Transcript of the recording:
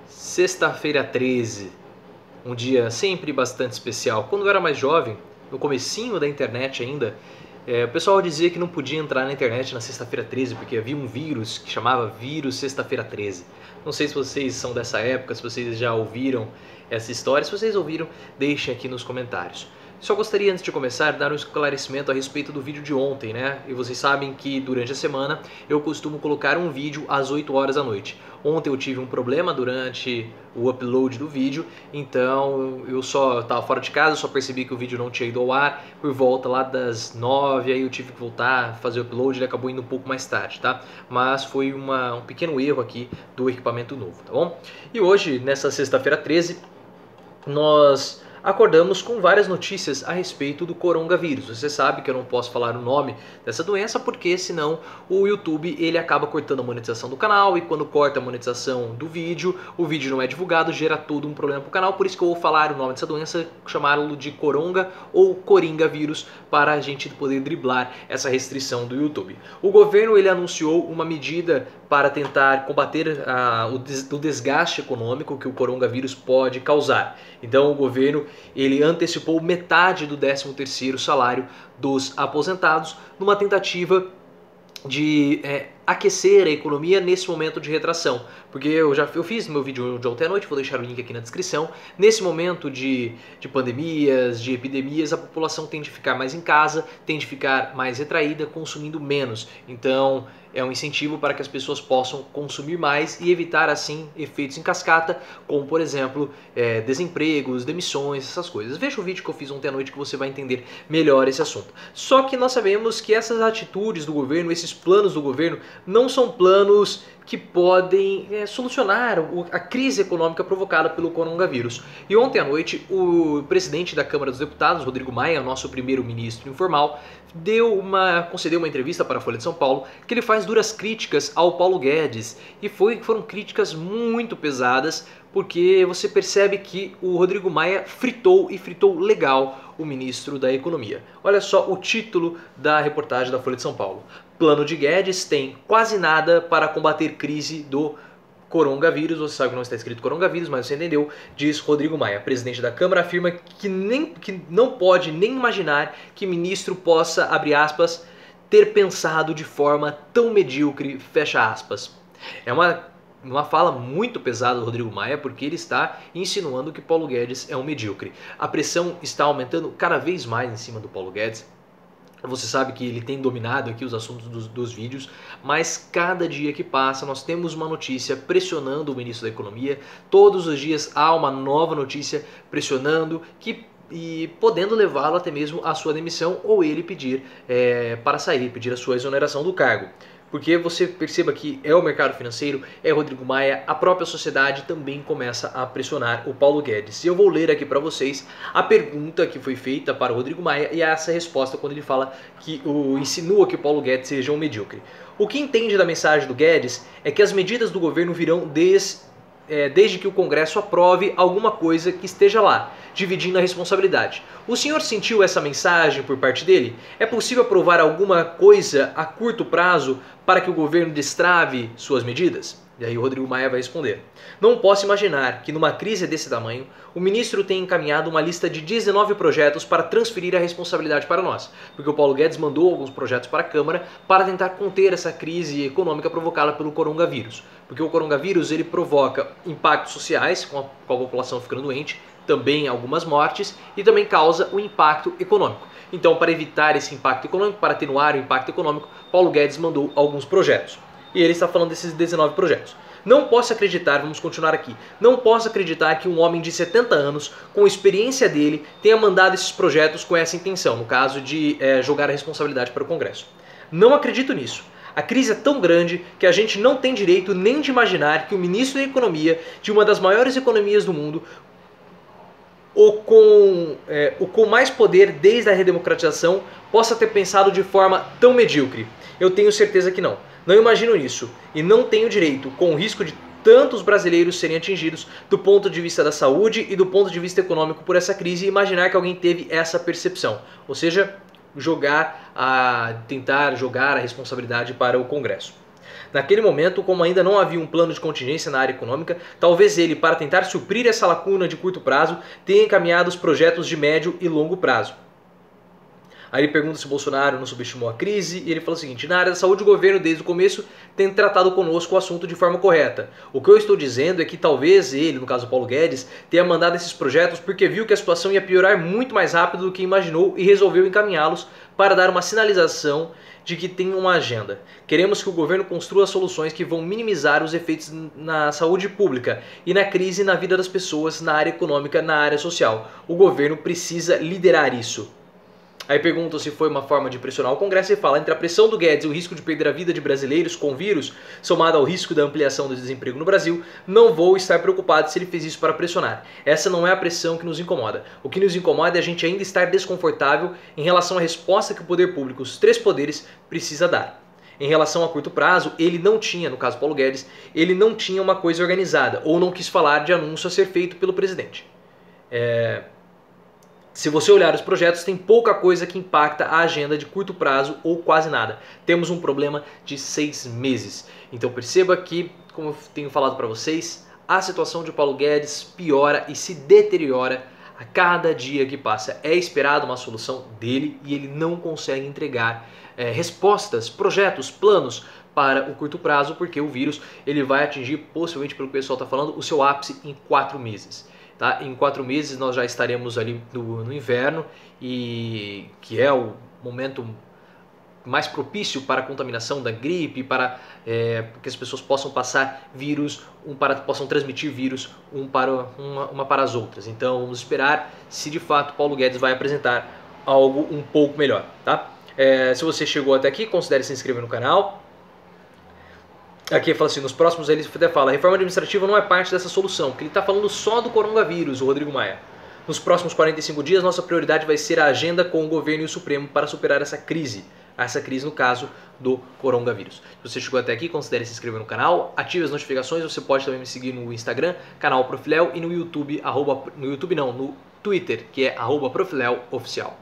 Sexta-feira 13, um dia sempre bastante especial. Quando eu era mais jovem, no comecinho da internet ainda, o pessoal dizia que não podia entrar na internet na sexta-feira 13 porque havia um vírus que chamava vírus sexta-feira 13. Não sei se vocês são dessa época, se vocês já ouviram essa história. Se vocês ouviram, deixem aqui nos comentários. Só gostaria, antes de começar, dar um esclarecimento a respeito do vídeo de ontem, né? E vocês sabem que durante a semana eu costumo colocar um vídeo às 8 horas da noite. Ontem eu tive um problema durante o upload do vídeo, então eu só estava fora de casa, só percebi que o vídeo não tinha ido ao ar por volta lá das 9, aí eu tive que voltar a fazer o upload, ele acabou indo um pouco mais tarde, tá? Mas foi um pequeno erro aqui do equipamento novo, tá bom? E hoje, nessa sexta-feira 13, nós acordamos com várias notícias a respeito do coronavírus. Você sabe que eu não posso falar o nome dessa doença porque senão o YouTube ele acaba cortando a monetização do canal, e quando corta a monetização do vídeo, o vídeo não é divulgado, gera todo um problema para o canal. Por isso que eu vou falar o nome dessa doença, chamá-lo de coronga ou coringavírus, para a gente poder driblar essa restrição do YouTube. O governo ele anunciou uma medida para tentar combater o desgaste econômico que o coronavírus pode causar. Então o governo ele antecipou metade do 13º salário dos aposentados numa tentativa de aquecer a economia nesse momento de retração. Porque eu fiz meu vídeo de ontem à noite, vou deixar o link aqui na descrição. Nesse momento de pandemias, de epidemias, a população tende a ficar mais em casa, tende a ficar mais retraída, consumindo menos. Então é um incentivo para que as pessoas possam consumir mais e evitar assim efeitos em cascata, como por exemplo desempregos, demissões, essas coisas. Veja o vídeo que eu fiz ontem à noite que você vai entender melhor esse assunto. Só que nós sabemos que essas atitudes do governo, esses planos do governo, não são planos que podem solucionar a crise econômica provocada pelo coronavírus. E ontem à noite, o presidente da Câmara dos Deputados, Rodrigo Maia, nosso primeiro-ministro informal, concedeu uma entrevista para a Folha de São Paulo, que ele faz duras críticas ao Paulo Guedes. E foram críticas muito pesadas, porque você percebe que o Rodrigo Maia fritou legal o ministro da Economia. Olha só o título da reportagem da Folha de São Paulo. Plano de Guedes tem quase nada para combater crise do coronavírus. Você sabe que não está escrito coronavírus, mas você entendeu, diz Rodrigo Maia. Presidente da Câmara afirma que não pode nem imaginar que ministro possa, abre aspas, ter pensado de forma tão medíocre, fecha aspas. É uma fala muito pesada do Rodrigo Maia, porque ele está insinuando que Paulo Guedes é um medíocre. A pressão está aumentando cada vez mais em cima do Paulo Guedes. Você sabe que ele tem dominado aqui os assuntos dos vídeos, mas cada dia que passa nós temos uma notícia pressionando o ministro da Economia. Todos os dias há uma nova notícia pressionando e podendo levá-lo até mesmo à sua demissão ou ele pedir para sair, pedir a sua exoneração do cargo. Porque você perceba que é o mercado financeiro, é Rodrigo Maia, a própria sociedade também começa a pressionar o Paulo Guedes. E eu vou ler aqui para vocês a pergunta que foi feita para o Rodrigo Maia e essa resposta quando ele fala insinua que o Paulo Guedes seja um medíocre. O que entende da mensagem do Guedes é que as medidas do governo virão desde que o Congresso aprove alguma coisa que esteja lá, dividindo a responsabilidade. O senhor sentiu essa mensagem por parte dele? É possível aprovar alguma coisa a curto prazo para que o governo destrave suas medidas? E aí o Rodrigo Maia vai responder. Não posso imaginar que numa crise desse tamanho, o ministro tenha encaminhado uma lista de 19 projetos para transferir a responsabilidade para nós. Porque o Paulo Guedes mandou alguns projetos para a Câmara para tentar conter essa crise econômica provocada pelo coronavírus. Porque o coronavírus ele provoca impactos sociais, com a população ficando doente, também algumas mortes, e também causa o impacto econômico. Então, para evitar esse impacto econômico, para atenuar o impacto econômico, Paulo Guedes mandou alguns projetos. E ele está falando desses 19 projetos. Não posso acreditar, vamos continuar aqui, não posso acreditar que um homem de 70 anos, com a experiência dele, tenha mandado esses projetos com essa intenção, no caso de jogar a responsabilidade para o Congresso. Não acredito nisso. A crise é tão grande que a gente não tem direito nem de imaginar que o ministro da Economia, de uma das maiores economias do mundo, com mais poder desde a redemocratização, possa ter pensado de forma tão medíocre. Eu tenho certeza que não. Não imagino isso e não tenho direito, com o risco de tantos brasileiros serem atingidos do ponto de vista da saúde e do ponto de vista econômico por essa crise, imaginar que alguém teve essa percepção. Ou seja, tentar jogar a responsabilidade para o Congresso. Naquele momento, como ainda não havia um plano de contingência na área econômica, talvez ele, para tentar suprir essa lacuna de curto prazo, tenha encaminhado os projetos de médio e longo prazo. Aí ele pergunta se o Bolsonaro não subestimou a crise e ele fala o seguinte: na área da saúde o governo desde o começo tem tratado conosco o assunto de forma correta. O que eu estou dizendo é que talvez ele, no caso Paulo Guedes, tenha mandado esses projetos porque viu que a situação ia piorar muito mais rápido do que imaginou e resolveu encaminhá-los para dar uma sinalização de que tem uma agenda. Queremos que o governo construa soluções que vão minimizar os efeitos na saúde pública e na crise na vida das pessoas, na área econômica, na área social. O governo precisa liderar isso. Aí perguntam se foi uma forma de pressionar o Congresso e fala: entre a pressão do Guedes e o risco de perder a vida de brasileiros com vírus, somado ao risco da ampliação do desemprego no Brasil, não vou estar preocupado se ele fez isso para pressionar. Essa não é a pressão que nos incomoda. O que nos incomoda é a gente ainda estar desconfortável em relação à resposta que o poder público, os três poderes, precisa dar. Em relação a curto prazo, ele não tinha, no caso Paulo Guedes, ele não tinha uma coisa organizada, ou não quis falar de anúncio a ser feito pelo presidente. Se você olhar os projetos, tem pouca coisa que impacta a agenda de curto prazo ou quase nada. Temos um problema de 6 meses. Então perceba que, como eu tenho falado para vocês, a situação de Paulo Guedes piora e se deteriora a cada dia que passa. É esperado uma solução dele e ele não consegue entregar respostas, projetos, planos para o curto prazo, porque o vírus ele vai atingir, possivelmente pelo que o pessoal está falando, o seu ápice em 4 meses. Tá? Em 4 meses nós já estaremos ali no inverno, e que é o momento mais propício para a contaminação da gripe, para que as pessoas possam passar vírus, possam transmitir vírus uma para as outras. Então vamos esperar se de fato Paulo Guedes vai apresentar algo um pouco melhor. Tá? Se você chegou até aqui, considere se inscrever no canal. Aqui fala assim, nos próximos ele até fala: a reforma administrativa não é parte dessa solução, porque ele está falando só do coronavírus, o Rodrigo Maia. Nos próximos 45 dias, nossa prioridade vai ser a agenda com o governo e o Supremo para superar essa crise no caso do coronavírus. Se você chegou até aqui, considere se inscrever no canal, ative as notificações, você pode também me seguir no Instagram, canal Profiléu, e no YouTube, no Twitter, que é @profileoficial.